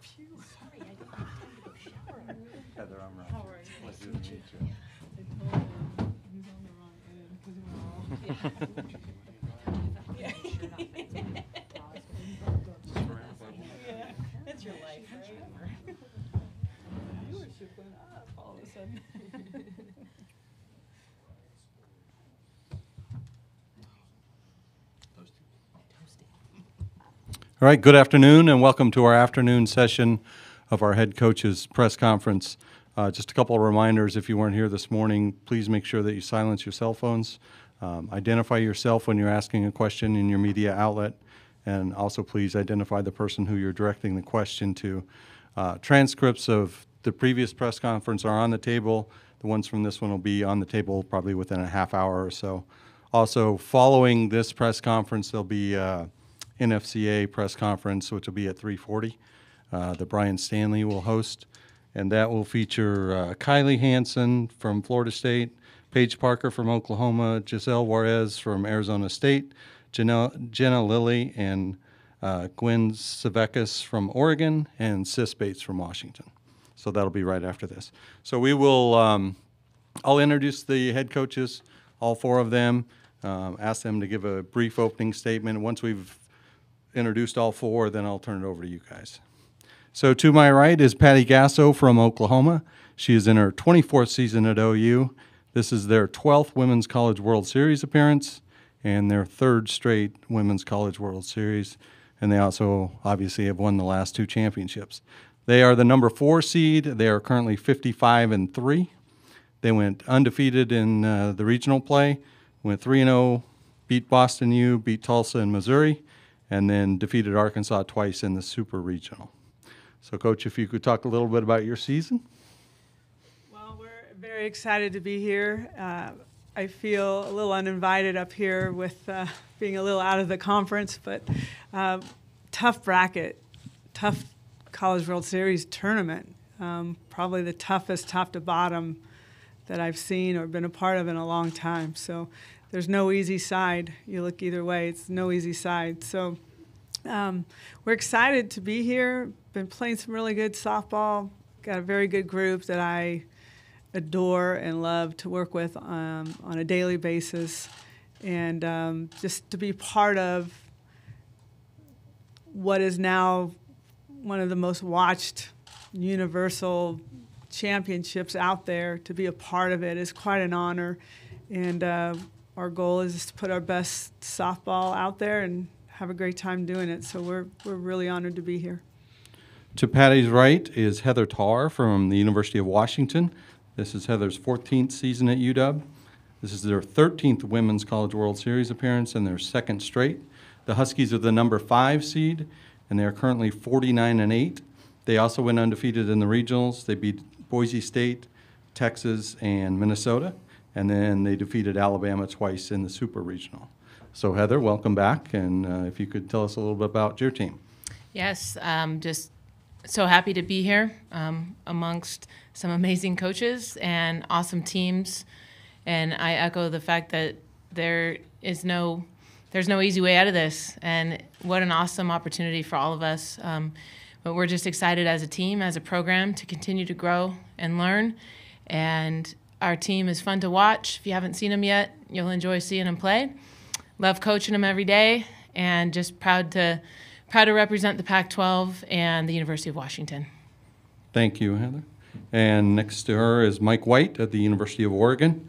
Sorry, I didn't have time to go shower. Heather, I'm right. How are you? Nice to meet you. I told him he's on the wrong end because we're all. Yeah, That's your life, right? viewership went up all of a sudden. All right, good afternoon and welcome to our afternoon session of our head coach's press conference. Just a couple of reminders, if you weren't here this morning, please make sure that you silence your cell phones. Identify yourself when you're asking a question in your media outlet, and also please identify the person who you're directing the question to. Transcripts of the previous press conference are on the table. The ones from this one will be on the table probably within a half hour or so. Also, following this press conference, there'll be NFCA press conference, which will be at 3:40. The Brian Stanley will host, and that will feature Kylie Hansen from Florida State, Paige Parker from Oklahoma, Giselle Juarez from Arizona State, Jenna Lilly and Gwen Savekis from Oregon, and Sis Bates from Washington. So that'll be right after this. So we will, I'll introduce the head coaches, all four of them, ask them to give a brief opening statement. Once we've introduced all four, then I'll turn it over to you guys. So to my right is Patty Gasso from Oklahoma. She is in her 24th season at OU. This is their 12th Women's College World Series appearance and their third straight Women's College World Series. And they also obviously have won the last two championships. They are the number 4 seed. They are currently 55-3. They went undefeated in the regional play, went 3-0, beat Boston U, beat Tulsa and Missouri, and then defeated Arkansas twice in the Super Regional. So, Coach, if you could talk a little bit about your season. Well, we're very excited to be here. I feel a little uninvited up here with being a little out of the conference, but tough bracket, tough College World Series tournament. Probably the toughest top to bottom that I've seen or been a part of in a long time. So there's no easy side. You look either way, it's no easy side. So we're excited to be here. Been playing some really good softball. Got a very good group that I adore and love to work with on a daily basis. And just to be part of what is now one of the most watched universal championships out there, to be a part of it is quite an honor. And our goal is to put our best softball out there and have a great time doing it. So we're really honored to be here. To Patty's right is Heather Tarr from the University of Washington. This is Heather's 14th season at UW. This is their 13th Women's College World Series appearance and their second straight. The Huskies are the number 5 seed, and they are currently 49-8. They also went undefeated in the regionals. They beat Boise State, Texas, and Minnesota, and then they defeated Alabama twice in the Super Regional. So Heather, welcome back, and if you could tell us a little bit about your team. Yes, just so happy to be here amongst some amazing coaches and awesome teams, and I echo the fact that there's no easy way out of this, and what an awesome opportunity for all of us. But we're just excited as a team, as a program, to continue to grow and learn. And our team is fun to watch. If you haven't seen them yet, you'll enjoy seeing them play. Love coaching them every day, and just proud to represent the Pac-12 and the University of Washington. Thank you, Heather. And next to her is Mike White at the University of Oregon.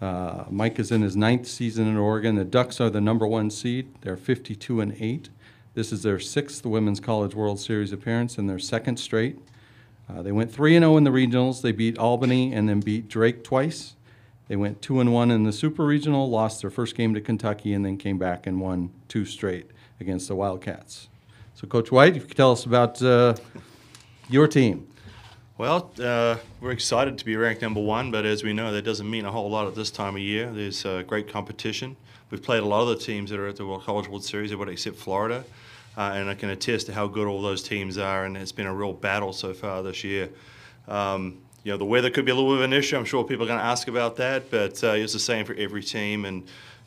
Mike is in his 9th season in Oregon. The Ducks are the number 1 seed. They're 52-8. This is their 6th Women's College World Series appearance and their second straight. They went 3-0 in the regionals. They beat Albany and then beat Drake twice. They went 2-1 in the Super Regional, lost their first game to Kentucky, and then came back and won 2 straight against the Wildcats. So, Coach White, if you could tell us about your team. Well, we're excited to be ranked number 1, but as we know, that doesn't mean a whole lot at this time of year. There's great competition. We've played a lot of the teams that are at the College World Series, everybody except Florida, and I can attest to how good all those teams are, and it's been a real battle so far this year. You know, the weather could be a little bit of an issue. I'm sure people are going to ask about that, but it's the same for every team, and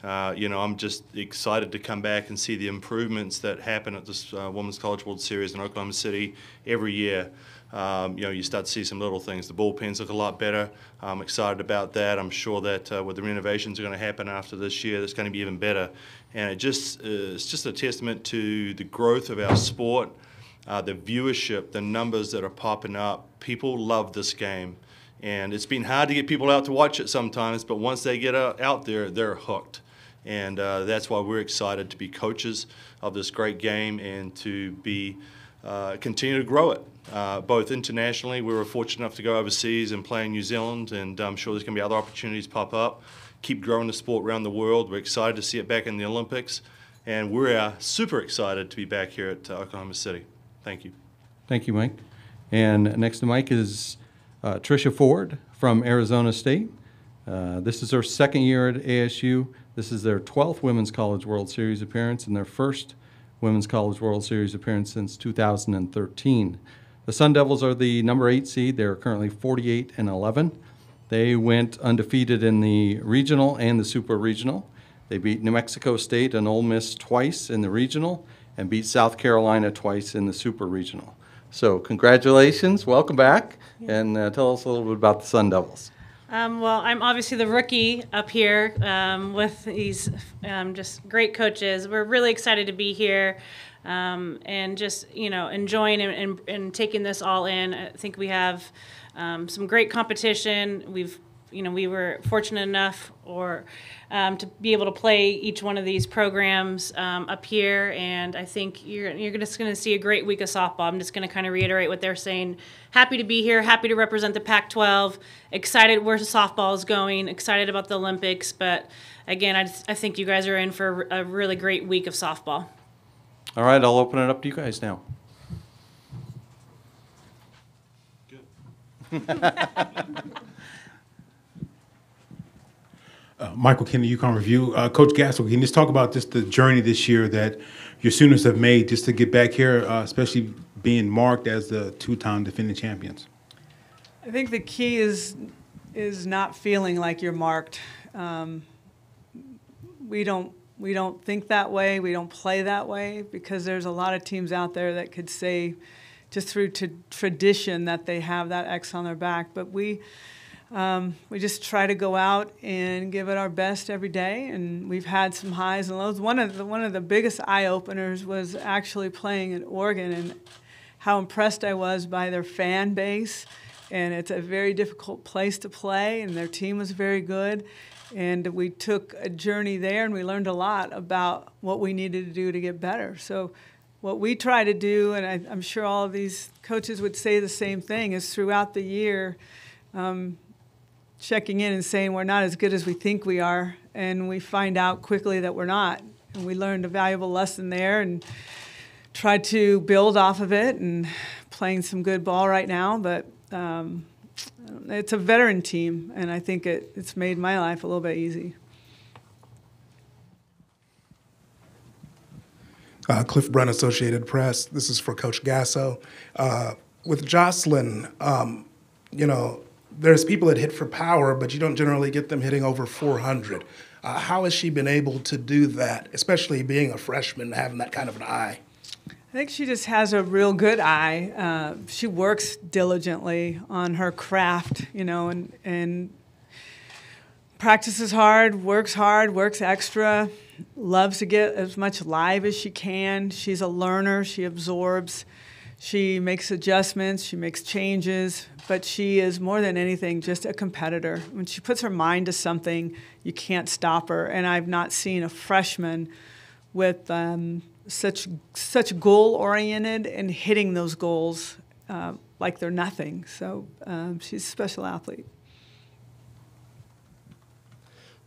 I'm just excited to come back and see the improvements that happen at this Women's College World Series in Oklahoma City every year. You start to see some little things. The bullpens look a lot better. I'm excited about that. I'm sure that with the renovations that are going to happen after this year, that's going to be even better. And it's just a testament to the growth of our sport, the viewership, the numbers that are popping up. People love this game. And it's been hard to get people out to watch it sometimes, but once they get out there, they're hooked. And that's why we're excited to be coaches of this great game and to be continue to grow it, both internationally. We were fortunate enough to go overseas and play in New Zealand, and I'm sure there's going to be other opportunities pop up. Keep growing the sport around the world. We're excited to see it back in the Olympics, and we're super excited to be back here at Oklahoma City. Thank you. Thank you, Mike. And next to Mike is Tricia Ford from Arizona State. This is her second year at ASU. This is their 12th Women's College World Series appearance and their first Women's College World Series appearance since 2013. The Sun Devils are the number 8 seed. They're currently 48-11. They went undefeated in the regional and the super regional. They beat New Mexico State and Ole Miss twice in the regional and beat South Carolina twice in the super regional. So congratulations, welcome back, and tell us a little bit about the Sun Devils. Well, I'm obviously the rookie up here with these just great coaches. We're really excited to be here and just, enjoying and taking this all in. I think we have some great competition. We were fortunate enough to be able to play each one of these programs up here, and I think you're just going to see a great week of softball. I'm just going to kind of reiterate what they're saying. Happy to be here, happy to represent the Pac-12, excited where softball is going, excited about the Olympics, but again, I think you guys are in for a really great week of softball. All right, I'll open it up to you guys now. Michael Kennedy, UConn Review. Coach Gassel, can you just talk about just the journey this year that your Sooners have made just to get back here, especially being marked as the 2-time defending champions? I think the key is not feeling like you're marked. We don't think that way. We don't play that way because there's a lot of teams out there that could say just through tradition that they have that X on their back. But we just try to go out and give it our best every day, and we've had some highs and lows. One of the biggest eye-openers was actually playing in Oregon and how impressed I was by their fan base. And it's a very difficult place to play, and their team was very good. And we took a journey there, and we learned a lot about what we needed to do to get better. So what we try to do, and I'm sure all of these coaches would say the same thing, is throughout the year checking in and saying we're not as good as we think we are, and we find out quickly that we're not. And we learned a valuable lesson there and tried to build off of it and playing some good ball right now. But it's a veteran team, and I think it's made my life a little bit easy. Cliff Brunn, Associated Press. This is for Coach Gasso. With Jocelyn, there's people that hit for power, but you don't generally get them hitting over 400. How has she been able to do that, especially being a freshman, having that kind of an eye? I think she just has a real good eye. She works diligently on her craft, and practices hard, works extra, loves to get as much live as she can. She's a learner. She absorbs. She makes adjustments. She makes changes. But she is, more than anything, just a competitor. When she puts her mind to something, you can't stop her. And I've not seen a freshman with such goal-oriented and hitting those goals like they're nothing. So she's a special athlete.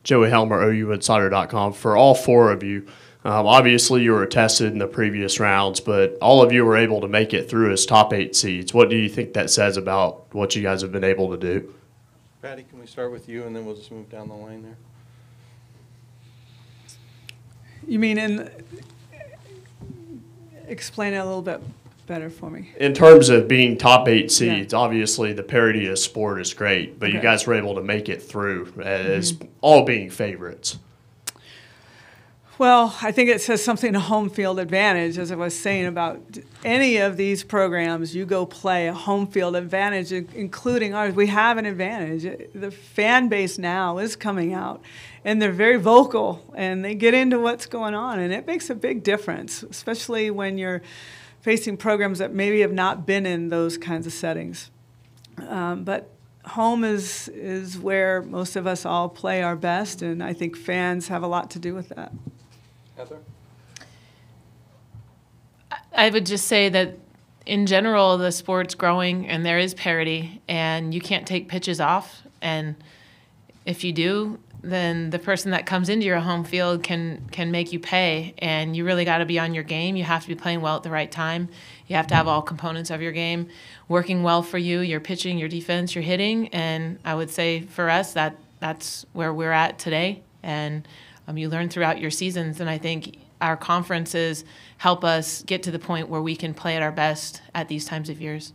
Joey Helmer, OUinsider.com. For all four of you, obviously you were tested in the previous rounds, but all of you were able to make it through as top 8 seeds. What do you think that says about what you guys have been able to do? Patty, can we start with you, and then we'll just move down the line there? You mean explain it a little bit better for me. In terms of being top 8 seeds, obviously the parity of sport is great, but you guys were able to make it through as all being favorites. Well, I think it says something to home field advantage. As I was saying about any of these programs, you go play a home field advantage, including ours. We have an advantage. The fan base now is coming out, and they're very vocal, and they get into what's going on, and it makes a big difference, especially when you're facing programs that maybe have not been in those kinds of settings. But home is where most of us all play our best, and I think fans have a lot to do with that. Heather? I would just say that in general, the sport's growing and there is parity, and you can't take pitches off. And if you do, then the person that comes into your home field can make you pay. And you really got to be on your game. You have to be playing well at the right time. You have to have all components of your game working well for you, your pitching, your defense, your hitting. And I would say for us, that's where we're at today. And you learn throughout your seasons, and I think our conferences help us get to the point where we can play at our best at these times of years.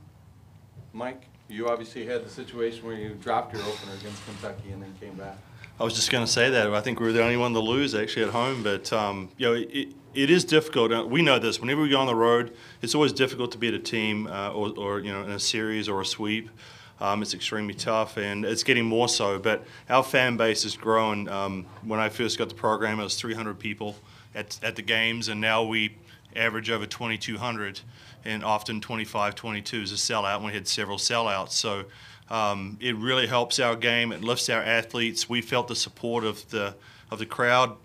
Mike, you obviously had the situation where you dropped your opener against Kentucky and then came back. I was just going to say that. I think we were the only one to lose actually at home, but it is difficult. We know this. Whenever we go on the road, it's always difficult to beat a team or in a series or a sweep. It's extremely tough, and it's getting more so. But our fan base has grown. When I first got the program, it was 300 people at the games, and now we average over 2,200, and often 25, 22 is a sellout, and we had several sellouts. So it really helps our game. It lifts our athletes. We felt the support of the crowd.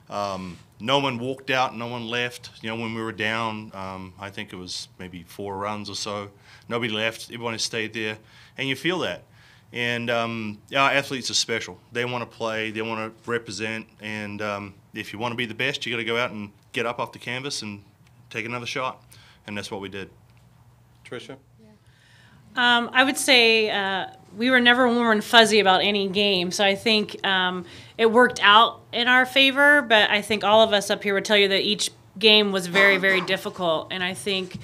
No one walked out. No one left. When we were down, I think it was maybe 4 runs or so. Nobody left. Everyone stayed there. And you feel that. And our athletes are special. They want to play. They want to represent. And if you want to be the best, you got to go out and get up off the canvas and take another shot. And that's what we did. Tricia? I would say we were never warm and fuzzy about any game. So I think it worked out in our favor. But I think all of us up here would tell you that each game was very, very difficult. And I think,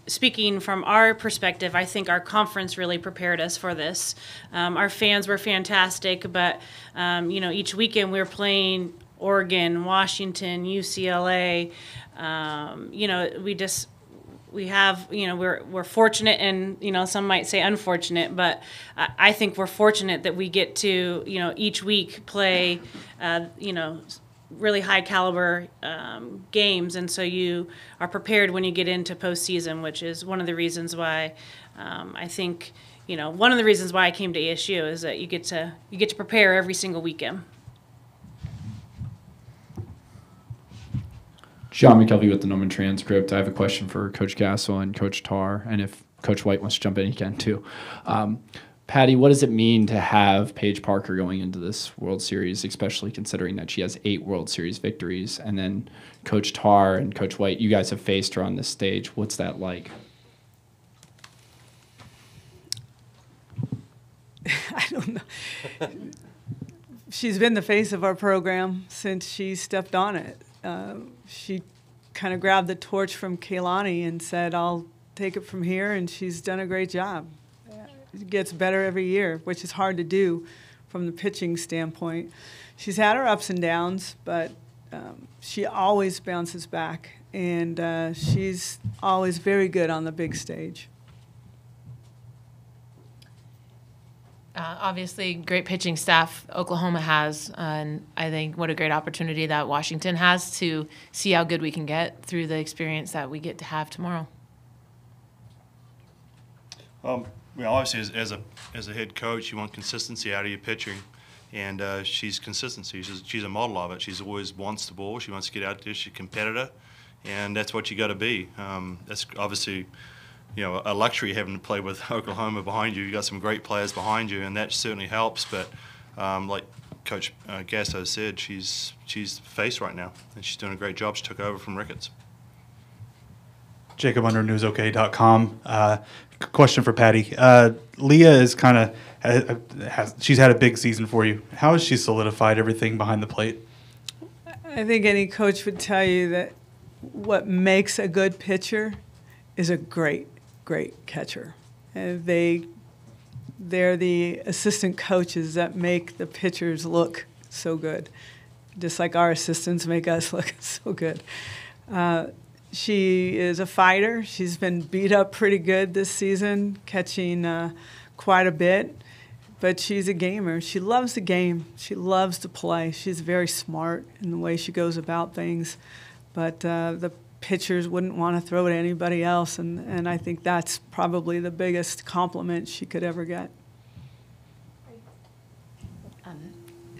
speaking from our perspective, I think our conference really prepared us for this. Our fans were fantastic, but each weekend we were playing Oregon, Washington, UCLA. We're fortunate, and some might say unfortunate, but I think we're fortunate that we get to each week play really high caliber games, and so you are prepared when you get into postseason, which is one of the reasons why I think one of the reasons why I came to ASU is that you get to prepare every single weekend. John McKelvey with the Norman Transcript. I have a question for Coach Gassel and Coach Tarr, and if Coach White wants to jump in, he can too. Patty, what does it mean to have Paige Parker going into this World Series, especially considering that she has 8 World Series victories? And then Coach Tarr and Coach White, you guys have faced her on this stage. What's that like? I don't know. She's been the face of our program since she stepped on it. She kind of grabbed the torch from Kaylani and said, I'll take it from here, and she's done a great job. It gets better every year, which is hard to do from the pitching standpoint. She's had her ups and downs, but she always bounces back, and she's always very good on the big stage. Obviously, great pitching staff Oklahoma has, and I think what a great opportunity that Washington has to see how good we can get through the experience that we get to have tomorrow. Obviously, as a head coach, you want consistency out of your pitching, and she's consistency. She's a model of it. She's always wants the ball. She wants to get out there. She's a competitor, and that's what you got to be. That's obviously, a luxury having to play with Oklahoma behind you. You got some great players behind you, and that certainly helps. But like Coach Gasto said, she's the face right now, and she's doing a great job. She took over from Ricketts. Jacob under newsok.com. Question for Patty. Leah is kind of she's had a big season for you. How has she solidified everything behind the plate? I think any coach would tell you that what makes a good pitcher is a great catcher. And they're the assistant coaches that make the pitchers look so good. just like our assistants make us look so good. She is a fighter. She's been beat up pretty good this season, catching quite a bit. But she's a gamer. She loves the game. She loves to play. She's very smart in the way she goes about things. But the pitchers wouldn't want to throw it at anybody else, and I think that's probably the biggest compliment she could ever get.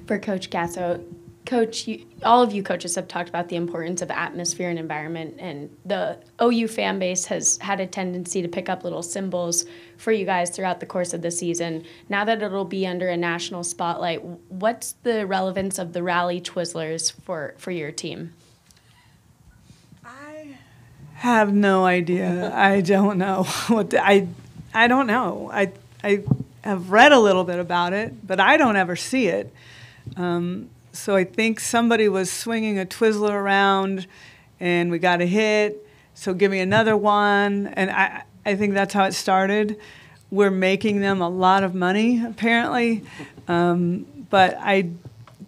For Coach Gasso, Coach, all of you coaches have talked about the importance of atmosphere and environment, and the OU fan base has had a tendency to pick up little symbols for you guys throughout the course of the season. Now that it'll be under a national spotlight, what's the relevance of the Rally Twizzlers for your team? I have no idea. I don't know. I don't know. I have read a little bit about it, but I don't ever see it. So I think somebody was swinging a Twizzler around, and we got a hit, so give me another one. And I think that's how it started. We're making them a lot of money, apparently. But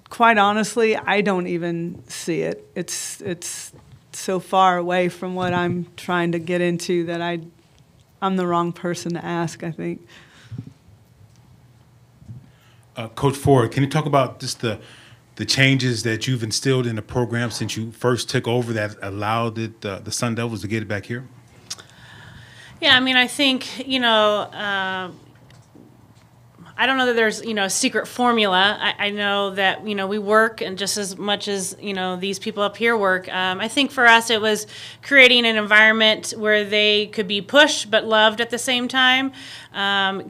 quite honestly, I don't even see it. It's so far away from what I'm trying to get into that I'm the wrong person to ask, I think. Coach Ford, can you talk about just the changes that you've instilled in the program since you first took over that allowed the Sun Devils to get it back here? Yeah, I mean, I think, I don't know that there's, a secret formula. I know that, we work, and just as much as, these people up here work. I think for us it was creating an environment where they could be pushed but loved at the same time,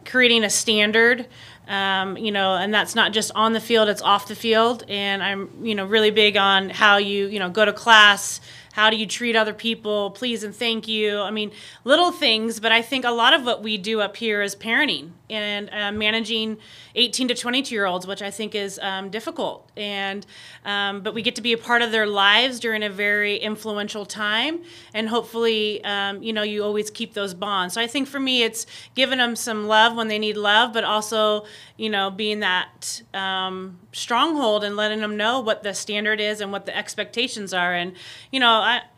creating a standard. And that's not just on the field, it's off the field. And I'm, really big on how you, go to class, how do you treat other people, please and thank you. I mean, little things, but I think a lot of what we do up here is parenting and managing 18 to 22-year-olds, which I think is difficult. And but we get to be a part of their lives during a very influential time, and hopefully, you always keep those bonds. So I think for me, it's giving them some love when they need love, but also, being that stronghold and letting them know what the standard is and what the expectations are. And,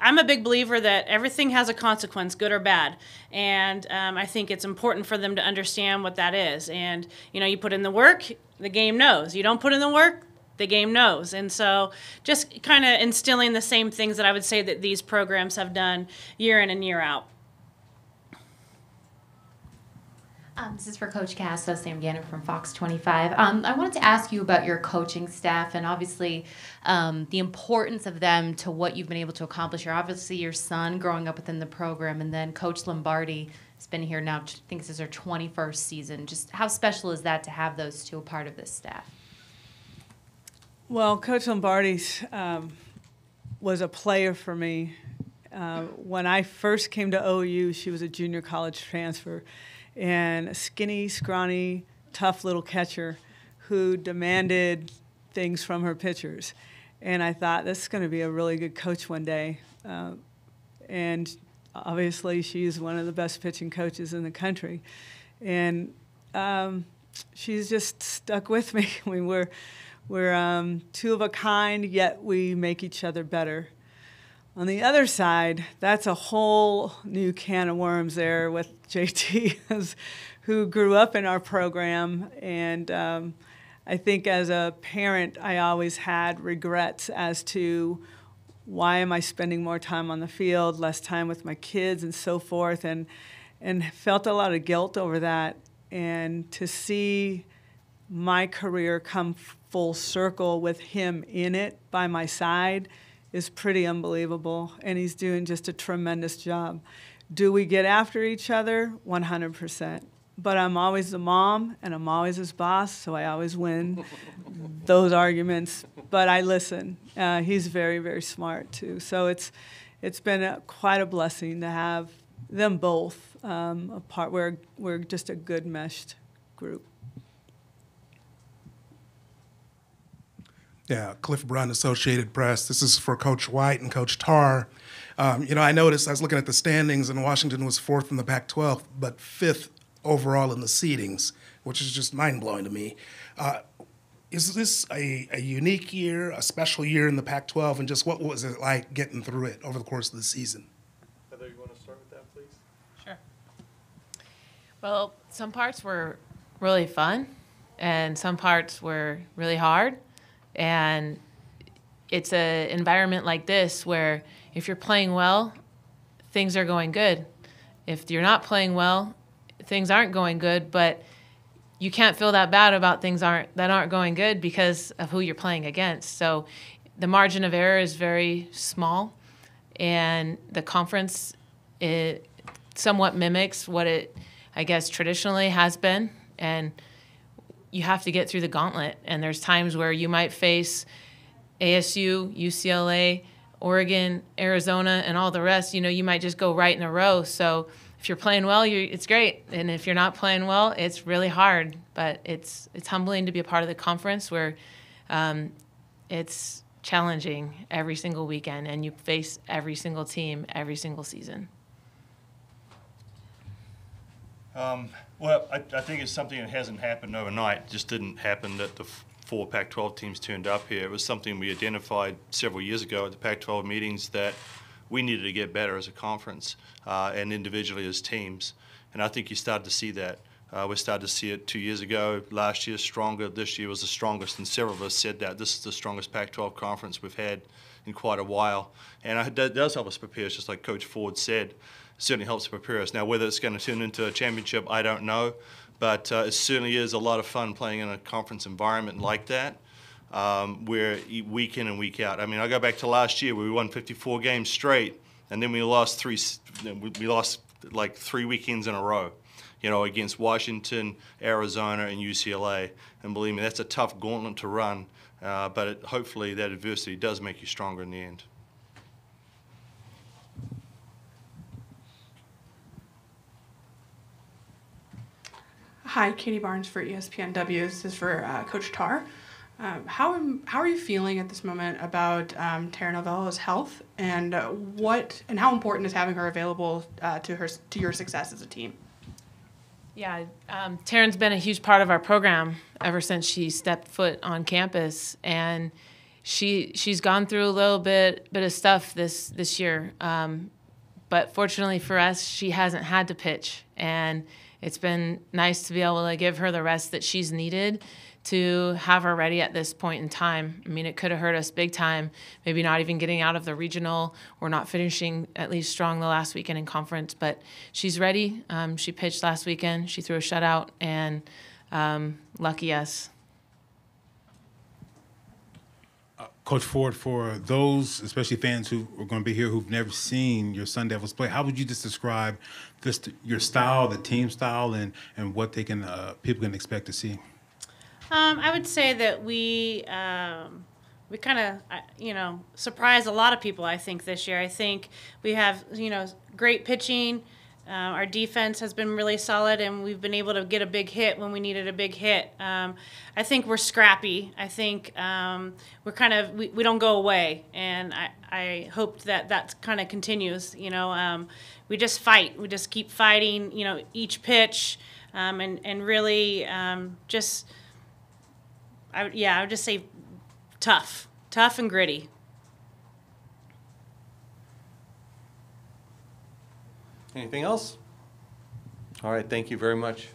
I'm a big believer that everything has a consequence, good or bad. And I think it's important for them to understand what that is. And, you put in the work, the game knows. You don't put in the work, the game knows. And so just kind of instilling the same things that I would say that these programs have done year in and year out. This is for Coach Casta, Sam Gannon from Fox 25. I wanted to ask you about your coaching staff and obviously the importance of them to what you've been able to accomplish here. Obviously, your son growing up within the program, and then Coach Lombardi has been here now, I think this is her 21st season. Just how special is that to have those two a part of this staff? Well, Coach Lombardi was a player for me. When I first came to OU, she was a junior college transfer, and a skinny, scrawny, tough little catcher who demanded things from her pitchers. And I thought, this is going to be a really good coach one day. And obviously, she's one of the best pitching coaches in the country. And she's just stuck with me. I mean, we're two of a kind, yet we make each other better. On the other side, that's a whole new can of worms there with JT, who grew up in our program. And I think as a parent, I always had regrets as to why am I spending more time on the field, less time with my kids and so forth, and felt a lot of guilt over that. And to see my career come full circle with him in it by my side is pretty unbelievable, and he's doing just a tremendous job. Do we get after each other? 100%. But I'm always the mom, and I'm always his boss, so I always win those arguments. But I listen. He's very, very smart, too. So it's been quite a blessing to have them both apart. We're just a good meshed group. Yeah, Cliff Brunn, Associated Press. This is for Coach White and Coach Tarr. I noticed, I was looking at the standings, and Washington was 4th in the Pac-12, but 5th overall in the seedings, which is just mind-blowing to me. Is this a unique year, a special year in the Pac-12, and just what was it like getting through it over the course of the season? Heather, you want to start with that, please? Sure. Well, some parts were really fun, and some parts were really hard. And it's an environment like this where if you're playing well, things are going good. If you're not playing well, things aren't going good, but you can't feel that bad about things that aren't going good because of who you're playing against. So the margin of error is very small, and the conference, it somewhat mimics what it, I guess, traditionally has been. And you have to get through the gauntlet. And there's times where you might face ASU, UCLA, Oregon, Arizona, and all the rest. You know, you might just go right in a row. So if you're playing well, it's great. And if you're not playing well, it's really hard. But it's humbling to be a part of the conference where it's challenging every single weekend, and you face every single team every single season. Well, I think it's something that hasn't happened overnight. It just didn't happen that the four Pac-12 teams turned up here. It was something we identified several years ago at the Pac-12 meetings that we needed to get better as a conference and individually as teams. And I think you started to see that. We started to see it 2 years ago. Last year, stronger. This year was the strongest, and several of us said that. This is the strongest Pac-12 conference we've had in quite a while. And that does help us prepare, just like Coach Ford said. Certainly helps prepare us. Now, whether it's going to turn into a championship, I don't know. But it certainly is a lot of fun playing in a conference environment like that, where week in and week out. I mean, I go back to last year where we won 54 games straight, and then we lost like 3 weekends in a row, you know, against Washington, Arizona, and UCLA. And believe me, that's a tough gauntlet to run, but hopefully that adversity does make you stronger in the end. Hi, Katie Barnes for ESPNW. This is for Coach Tar. How are you feeling at this moment about Tara Novella's health, and how important is having her available to your success as a team? Yeah, Taryn's been a huge part of our program ever since she stepped foot on campus, and she's gone through a little bit of stuff this year, but fortunately for us, she hasn't had to pitch, and it's been nice to be able to give her the rest that she's needed to have her ready at this point in time. I mean, it could have hurt us big time, maybe not even getting out of the regional or not finishing at least strong the last weekend in conference, but she's ready. She pitched last weekend. She threw a shutout, and lucky us. Coach Ford, for those, especially fans who are going to be here who've never seen your Sun Devils play, how would you just describe your style, the team style, and what they can people can expect to see? I would say that we kind of, surprised a lot of people, I think, this year. I think we have, great pitching. Our defense has been really solid, and we've been able to get a big hit when we needed a big hit. I think we're scrappy. I think we don't go away, and I hope that kind of continues. We just fight. We just keep fighting, each pitch, and really just – I would just say tough and gritty. Anything else? All right, thank you very much.